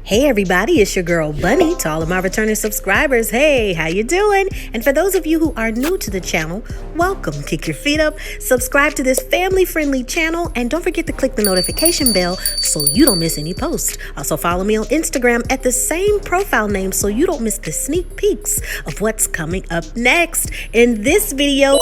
Hey everybody, it's your girl Bunny. To all of my returning subscribers, hey, how you doing? And for those of you who are new to the channel, welcome. Kick your feet up, subscribe to this family-friendly channel, and don't forget to click the notification bell so you don't miss any posts. Also follow me on Instagram at the same profile name so you don't miss the sneak peeks of what's coming up next. In this video,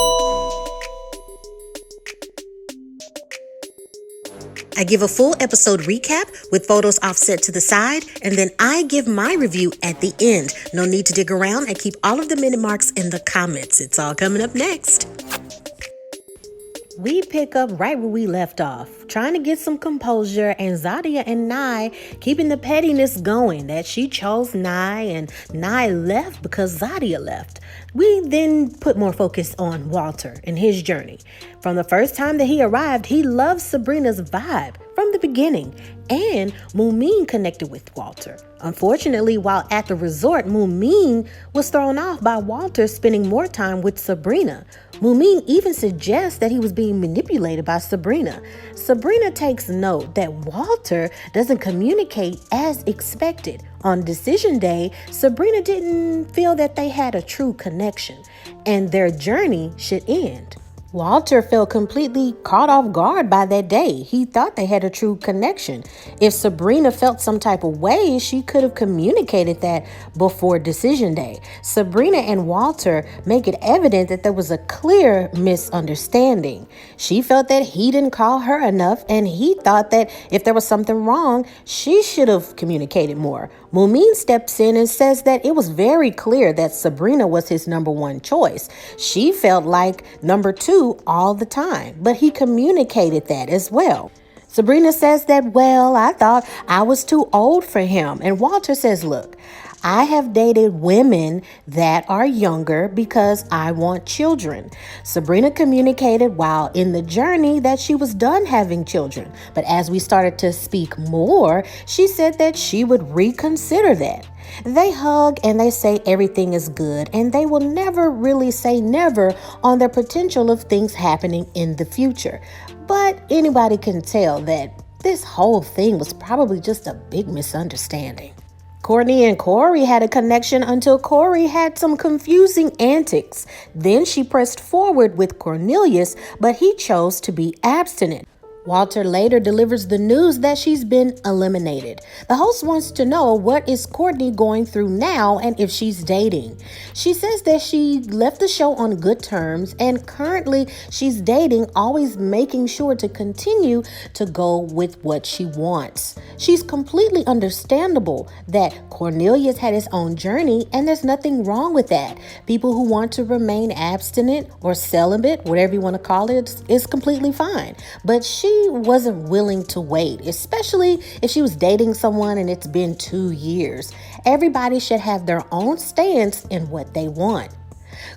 I give a full episode recap with photos offset to the side, and then I give my review at the end. No need to dig around and keep all of the minute marks in the comments. It's all coming up next. We pick up right where we left off, trying to get some composure, and Zadia and Nye keeping the pettiness going that she chose Nye and Nye left because Zadia left. We then put more focus on Walter and his journey. From the first time that he arrived, he loved Sabrina's vibe from the beginning, and Mumin connected with Walter. Unfortunately, while at the resort, Mumin was thrown off by Walter spending more time with Sabrina. Mumin even suggests that he was being manipulated by Sabrina. Sabrina takes note that Walter doesn't communicate as expected. On decision day, Sabrina didn't feel that they had a true connection, and their journey should end. Walter felt completely caught off guard by that day. He thought they had a true connection. If Sabrina felt some type of way, she could have communicated that before decision day. Sabrina and Walter make it evident that there was a clear misunderstanding. She felt that he didn't call her enough, and he thought that if there was something wrong, she should have communicated more. Mumin steps in and says that it was very clear that Sabrina was his number one choice. She felt like number two all the time, but he communicated that as well. Sabrina says that, well, I thought I was too old for him. And Walter says, look, I have dated women that are younger because I want children. Sabrina communicated while in the journey that she was done having children. But as we started to speak more, she said that she would reconsider that. They hug and they say everything is good, and they will never really say never on the potential of things happening in the future. But anybody can tell that this whole thing was probably just a big misunderstanding. Courtney and Corey had a connection until Corey had some confusing antics. Then she pressed forward with Cornelius, but he chose to be abstinent. Walter later delivers the news that she's been eliminated. The host wants to know what is Courtney going through now and if she's dating. She says that she left the show on good terms and currently she's dating, always making sure to continue to go with what she wants. She's completely understandable that Cornelius had his own journey and there's nothing wrong with that. People who want to remain abstinent or celibate, whatever you want to call it, is completely fine. But she wasn't willing to wait, especially if she was dating someone and it's been 2 years. Everybody should have their own stance in what they want.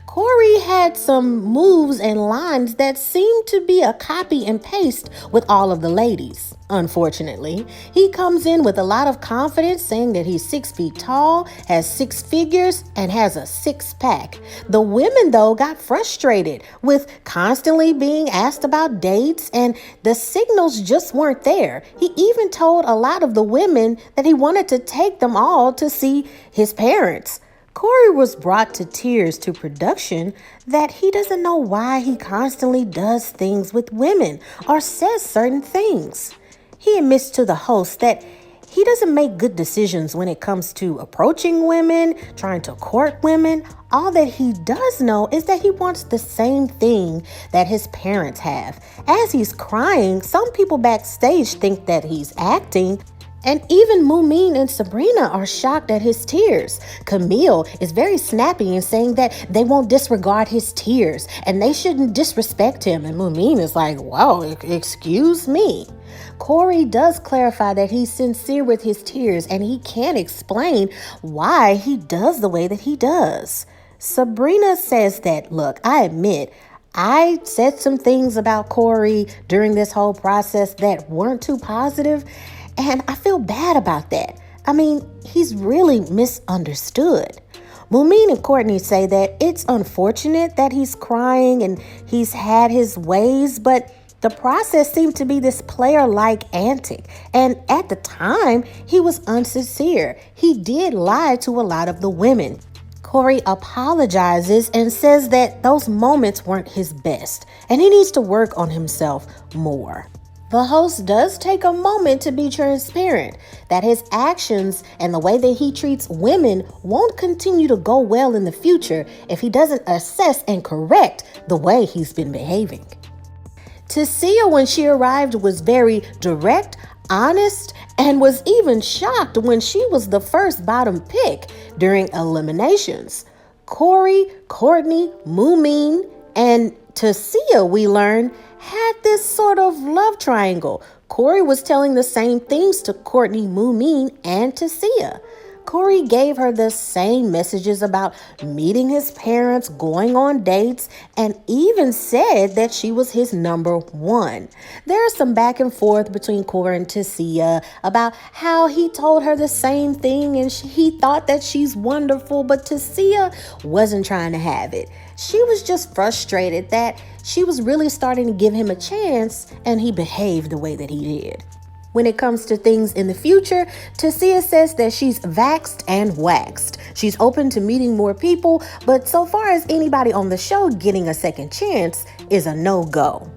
Corey had some moves and lines that seemed to be a copy and paste with all of the ladies. Unfortunately, he comes in with a lot of confidence, saying that he's 6 feet tall, has 6 figures, and has a 6-pack. The women, though, got frustrated with constantly being asked about dates, and the signals just weren't there. He even told a lot of the women that he wanted to take them all to see his parents. Corey was brought to tears to production that he doesn't know why he constantly does things with women or says certain things. He admits to the host that he doesn't make good decisions when it comes to approaching women, trying to court women. All that he does know is that he wants the same thing that his parents have. As he's crying, some people backstage think that he's acting. And even Mumin and Sabrina are shocked at his tears. Camille is very snappy in saying that they won't disregard his tears and they shouldn't disrespect him. And Mumin is like, wow, excuse me. Corey does clarify that he's sincere with his tears and he can't explain why he does the way that he does. Sabrina says that, look, I admit, I said some things about Corey during this whole process that weren't too positive. And I feel bad about that. I mean, he's really misunderstood. Mumin and Courtney say that it's unfortunate that he's crying and he's had his ways, but The process seemed to be this player-like antic, and at the time, he was unsincere. He did lie to a lot of the women. Corey apologizes and says that those moments weren't his best, and he needs to work on himself more. The host does take a moment to be transparent that his actions and the way that he treats women won't continue to go well in the future if he doesn't assess and correct the way he's been behaving. Tacia, when she arrived, was very direct, honest, and was even shocked when she was the first bottom pick during eliminations. Corey, Courtney, Moomin, and Tacia, we learned, had this sort of love triangle. Corey was telling the same things to Courtney, Moomin, and Tacia. Corey gave her the same messages about meeting his parents, going on dates, and even said that she was his number one. There's some back and forth between Corey and Tacia about how he told her the same thing and he thought that she's wonderful, but Tacia wasn't trying to have it. She was just frustrated that she was really starting to give him a chance and he behaved the way that he did. When it comes to things in the future, Tacia says that she's vaxxed and waxed. She's open to meeting more people, but so far as anybody on the show getting a second chance is a no-go.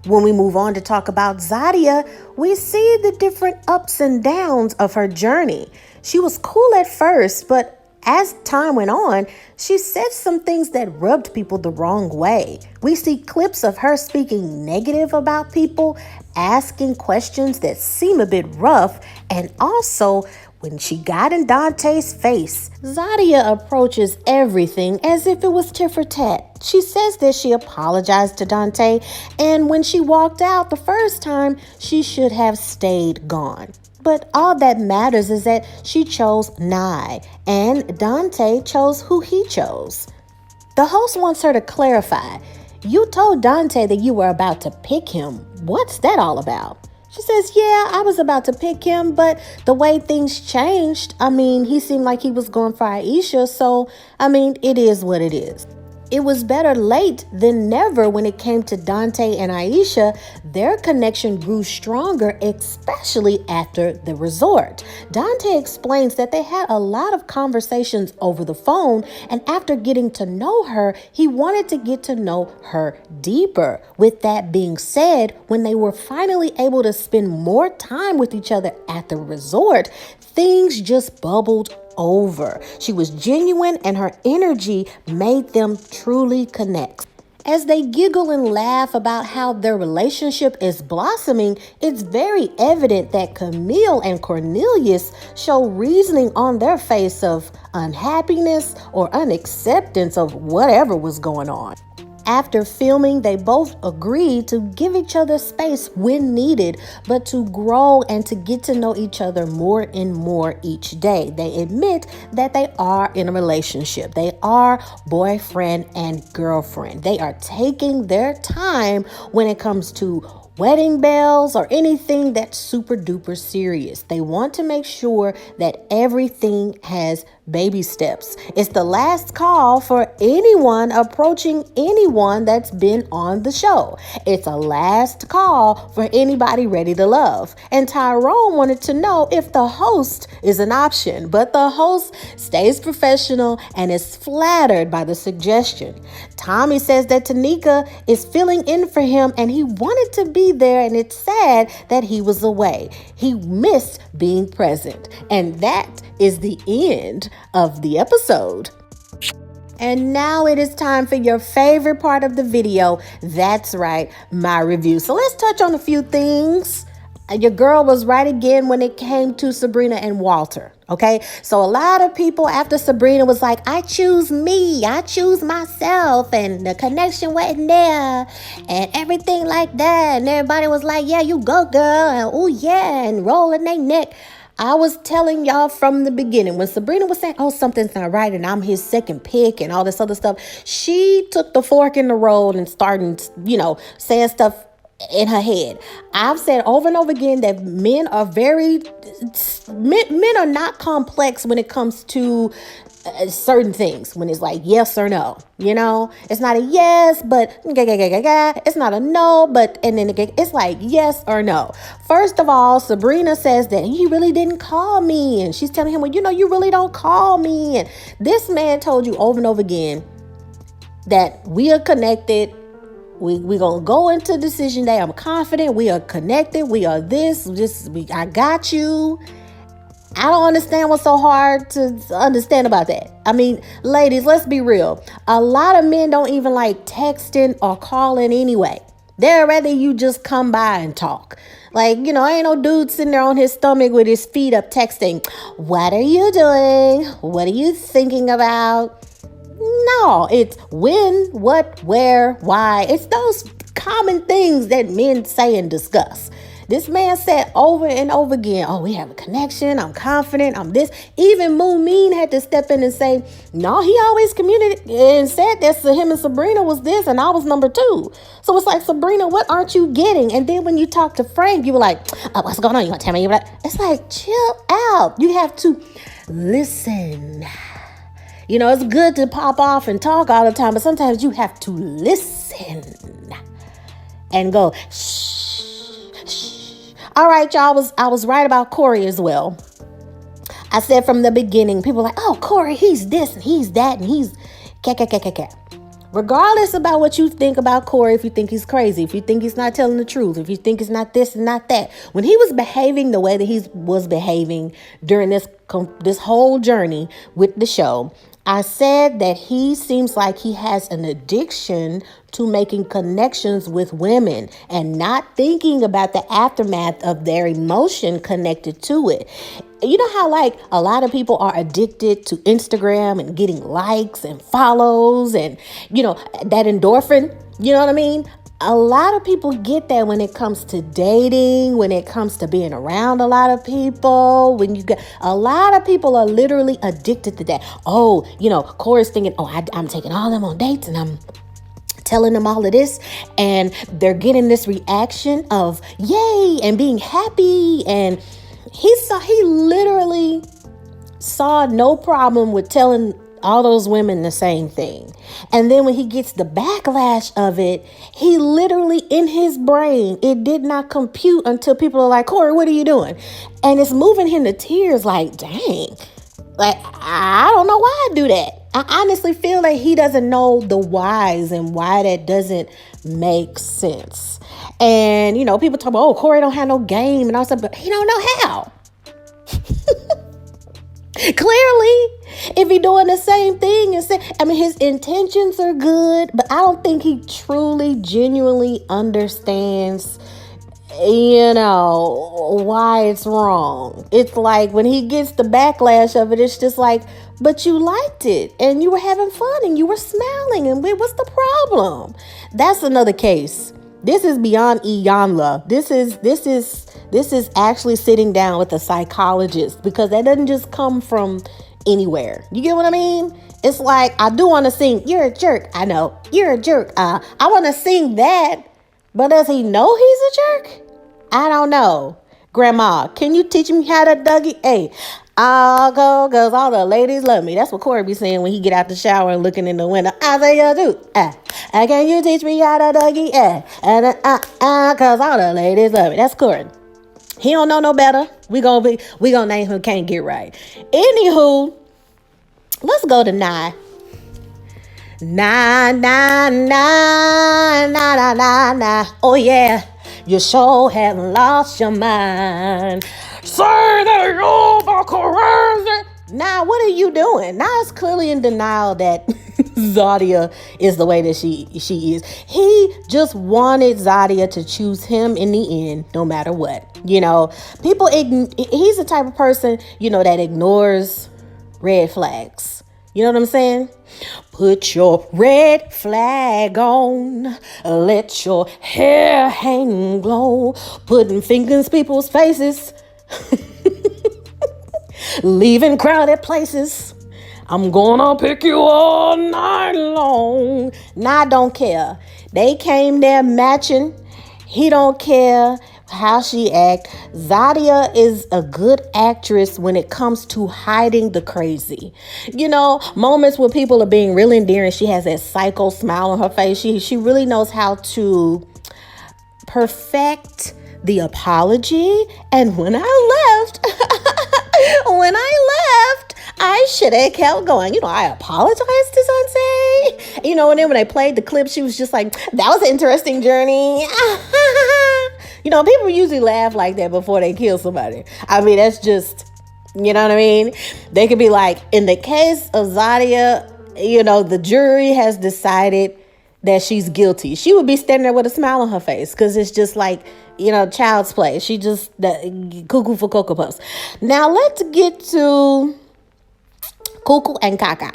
When we move on to talk about Zadia, we see the different ups and downs of her journey. She was cool at first, but as time went on, she said some things that rubbed people the wrong way. We see clips of her speaking negative about people, asking questions that seem a bit rough, and also when she got in Dante's face. Zadia approaches everything as if it was tit for tat. She says that she apologized to Dante, and when she walked out the first time, she should have stayed gone. But all that matters is that she chose Nye, and Dante chose who he chose. The host wants her to clarify. You told Dante that you were about to pick him. What's that all about? She says, yeah, I was about to pick him, but the way things changed, he seemed like he was going for Aisha, so, it is what it is. It was better late than never when it came to Dante and Aisha. Their connection grew stronger, especially after the resort. Dante explains that they had a lot of conversations over the phone, and after getting to know her, he wanted to get to know her deeper. With that being said, when they were finally able to spend more time with each other at the resort, things just bubbled over. She was genuine and her energy made them truly connect. As they giggle and laugh about how their relationship is blossoming, it's very evident that Camille and Cornelius show reasoning on their face of unhappiness or unacceptance of whatever was going on. After filming, they both agreed to give each other space when needed, but to grow and to get to know each other more and more each day. They admit that they are in a relationship. They are boyfriend and girlfriend. They are taking their time when it comes to wedding bells or anything that's super duper serious. They want to make sure that everything has baby steps. It's the last call for anyone approaching anyone that's been on the show. It's a last call for anybody ready to love. And Tyrone wanted to know if the host is an option, but the host stays professional and is flattered by the suggestion. Tommy says that Tanika is filling in for him and he wanted to be there, and it's sad that he was away. He missed being present. And that is the end of the episode. And now it is time for your favorite part of the video. That's right, my review. So let's touch on a few things. Your girl was right again when it came to Sabrina and Walter. Okay, so a lot of people after Sabrina was like, I choose me, I choose myself, and the connection wasn't there, and everything like that. And everybody was like, yeah, you go, girl, and oh yeah, and rolling their neck. I was telling y'all from the beginning, when Sabrina was saying, oh, something's not right, and I'm his second pick and all this other stuff, she took the fork in the road and started, saying stuff in her head. I've said over and over again that men are men are not complex when it comes to certain things. When it's like yes or no, it's not a yes, but it's not a no, but and then it's like yes or no. First of all, Sabrina says that he really didn't call me, and she's telling him, well, you really don't call me, and this man told you over and over again that we are connected. We're going to go into decision day. I'm confident. We are connected. We are I got you. I don't understand what's so hard to understand about that. I mean, ladies, let's be real. A lot of men don't even like texting or calling anyway. They'd rather you just come by and talk. Like, ain't no dude sitting there on his stomach with his feet up texting. What are you doing? What are you thinking about? No, it's when, what, where, why. It's those common things that men say and discuss. This man said over and over again, oh, we have a connection. I'm confident. I'm this. Even Moon had to step in and say, no, he always communicated and said that him and Sabrina was this and I was number 2. So it's like, Sabrina, what aren't you getting? And then when you talk to Frank, you were like, oh, what's going on? You want to tell me? It's like, chill out. You have to listen. It's good to pop off and talk all the time, but sometimes you have to listen and go, shh, shh. All right, y'all, I was right about Corey as well. I said from the beginning, people were like, oh, Corey, he's this and he's that and he's Regardless about what you think about Corey, if you think he's crazy, if you think he's not telling the truth, if you think it's not this and not that, when he was behaving the way that he was behaving during this whole journey with the show, I said that he seems like he has an addiction to making connections with women and not thinking about the aftermath of their emotion connected to it. You know how like a lot of people are addicted to Instagram and getting likes and follows and, that endorphin, you know what I mean? A lot of people get that when it comes to dating, when it comes to being around a lot of people, a lot of people are literally addicted to that. Oh, Corey's thinking, I'm taking all them on dates and I'm telling them all of this and they're getting this reaction of yay and being happy. And he literally saw no problem with telling all those women the same thing. And then when he gets the backlash of it, he literally in his brain, it did not compute until people are like, Corey, what are you doing? And it's moving him to tears like, dang, like, I don't know why I do that. I honestly feel like he doesn't know the whys and why that doesn't make sense. And, people talk about, oh, Corey don't have no game and all stuff, but he don't know how. Clearly, if he doing the same thing his intentions are good, but I don't think he truly, genuinely understands, why it's wrong. It's like when he gets the backlash of it, it's just like, but you liked it and you were having fun and you were smiling and what's the problem? That's another case. This is beyond Iyanla. This is actually sitting down with a psychologist because that doesn't just come from anywhere. You get what I mean? It's like, I do want to sing, you're a jerk. I know, you're a jerk. I want to sing that, but does he know he's a jerk? I don't know. Grandma, can you teach me how to Dougie? Hey, I'll go because all the ladies love me. That's what Corey be saying when he get out the shower and looking in the window. I say, you do. Can you teach me how to Dougie? Because all the ladies love me. That's Corey. He don't know no better. We gonna name him Can't Get Right. Anywho, let's go to Nye. Nah. Oh yeah, you sure haven't lost your mind. Say that you're crazy. Nah, what are you doing? Nye's clearly in denial that Zadia is the way that she is. He just wanted Zadia to choose him in the end, no matter what. He's the type of person, that ignores red flags. You know what I'm saying? Put your red flag on. Let your hair hang low. Putting fingers in people's faces. Leaving crowded places. I'm gonna pick you all night long. Nah, I don't care. They came there matching. He don't care how she act. Zadia is a good actress when it comes to hiding the crazy. Moments when people are being really endearing, she has that psycho smile on her face. She really knows how to perfect the apology. And when I left, I should have kept going. I apologized to Sunset. And then when they played the clip, she was just like, that was an interesting journey. People usually laugh like that before they kill somebody. I mean, that's just, you know what I mean? They could be like, in the case of Zadia, the jury has decided that she's guilty. She would be standing there with a smile on her face because it's just like, child's play. She just cuckoo for Cocoa Puffs. Now let's get to Cuckoo and Kaka.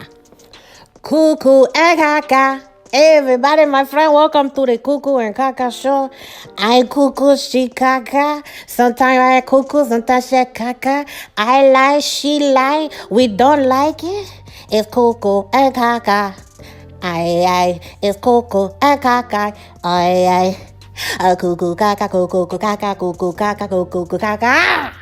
Cuckoo and Kaka. Everybody, my friend, welcome to the Cuckoo and Kaka show. I cuckoo, she Kaka. Sometimes I cuckoo, sometimes she Kaka. I lie, she lie. We don't like it. It's Cuckoo and Kaka. Aye, it's Cuckoo and Kaka. Aye. Cuckoo, Kaka, cuckoo, Kaka, cuckoo, Kaka, cuckoo, Kaka.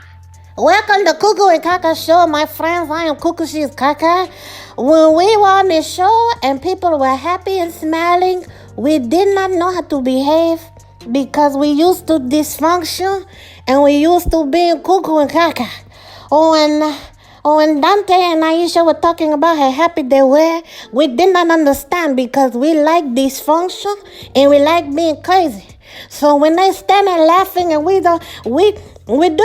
Welcome to Cuckoo and Kaka show, my friends. I am Cuckoo, she's Kaka. When we were on the show and people were happy and smiling, we did not know how to behave because we used to dysfunction and we used to be Cuckoo and Kaka. When Dante and Aisha were talking about how happy they were, we did not understand because we like dysfunction and we like being crazy. So when they stand there laughing and we do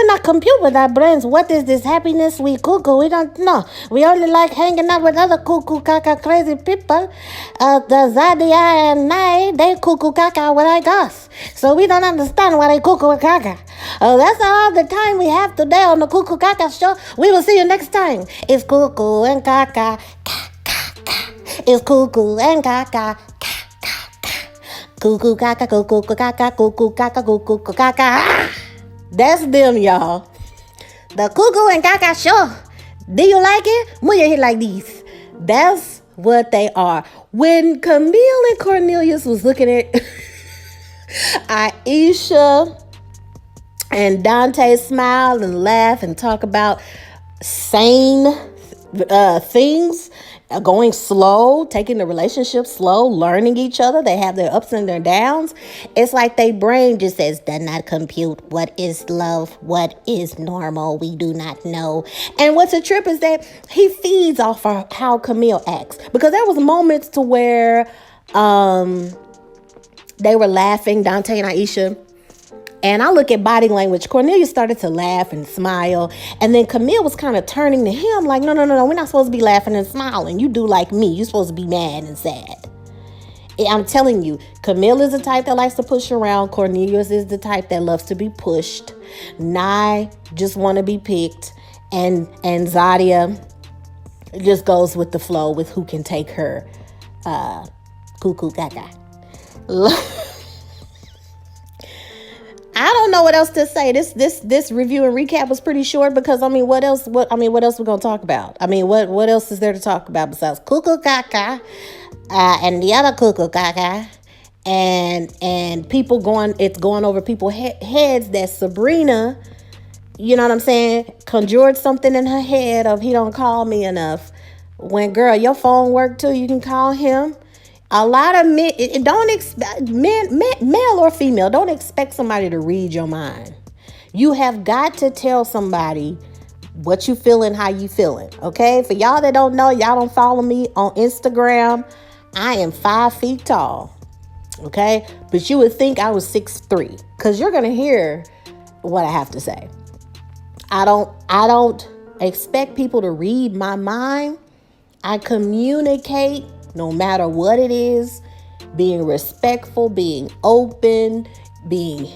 not compute with our brains. What is this happiness? We cuckoo. We don't know. We only like hanging out with other cuckoo kaka crazy people. The Zadia and I, they cuckoo kaka like us. So we don't understand why they cuckoo and kaka. That's all the time we have today on the Cuckoo Kaka show. We will see you next time. It's Cuckoo and Kaka. It's Cuckoo and Kaka. Cuckoo Kaka, cuckoo kaka, cuckoo kaka, cuckoo kaka. That's them, y'all. The Cuckoo and Kaka show. Do you like it? Move your head like this. That's what they are. When Camille and Cornelius was looking at Aisha and Dante smile and laugh and talk about sane things, going slow, taking the relationship slow, learning each other. They have their ups and their downs. It's like their brain just says, does not compute. What is love? What is normal? We do not know. And what's a trip is that he feeds off of how Camille acts. Because there was moments to where they were laughing, Dante and Aisha. And I look at body language. Cornelius started to laugh and smile. And then Camille was kind of turning to him like, no, we're not supposed to be laughing and smiling. You do like me. You're supposed to be mad and sad. I'm telling you, Camille is the type that likes to push around. Cornelius is the type that loves to be pushed. Nye just want to be picked. And Zadia just goes with the flow with who can take her cuckoo gaga. I don't know what else to say. This review and recap was pretty short because what else we're gonna talk about? What else is there to talk about besides cuckoo caca and the other cuckoo caca and people going over people's heads that Sabrina, you know what I'm saying, conjured something in her head of he don't call me enough. When girl, your phone work too, you can call him. A lot of men don't expect male or female, don't expect somebody to read your mind. You have got to tell somebody what you feeling, how you feeling. Okay, for y'all that don't know, y'all don't follow me on Instagram. I am 5 feet tall. Okay, but you would think I was 6'3" because you're gonna hear what I have to say. I don't expect people to read my mind. I communicate. No matter what it is, being respectful, being open, being,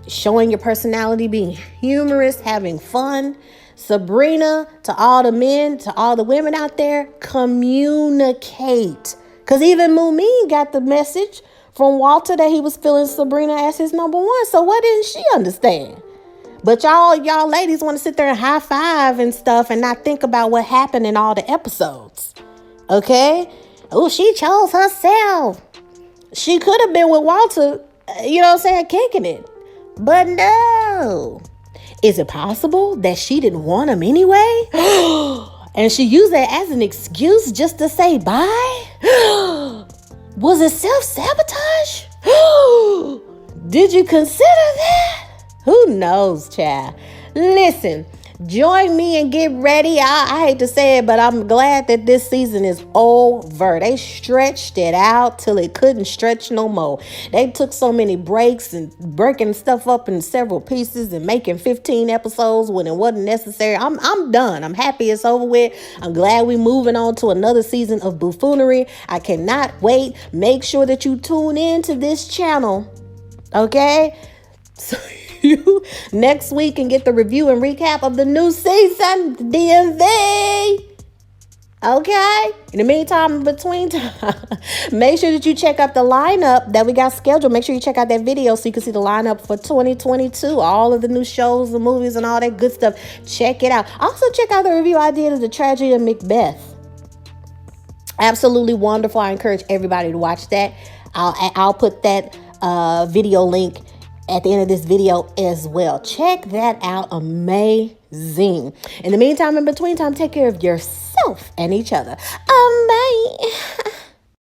showing your personality, being humorous, having fun. Sabrina, to all the men, to all the women out there, communicate. Because even Mumin got the message from Walter that he was feeling Sabrina as his number one. So what didn't she understand? But y'all ladies want to sit there and high five and stuff and not think about what happened in all the episodes. Okay? Oh, she chose herself. She could have been with Walter you know what I'm saying, kicking it. But no. Is it possible that she didn't want him anyway? And she used that as an excuse just to say bye? Was it self-sabotage? Did you consider that? Who knows, child? Listen, join me and get ready. I hate to say it, but I'm glad that this season is over. They stretched it out till it couldn't stretch no more. They took so many breaks and breaking stuff up in several pieces and making 15 episodes when it wasn't necessary. I'm done. I'm happy it's over with. I'm glad we're moving on to another season of buffoonery. I cannot wait. Make sure that you tune in to this channel. Okay? So you next week can get the review and recap of the new season, DMV. Okay? In the meantime, in between time, make sure that you check out the lineup that we got scheduled. Make sure you check out that video so you can see the lineup for 2022. All of the new shows, the movies, and all that good stuff. Check it out. Also, check out the review I did of The Tragedy of Macbeth. Absolutely wonderful. I encourage everybody to watch that. I'll put that video link at the end of this video as well. Check that out. Amazing. In the meantime, in between time, take care of yourself and each other.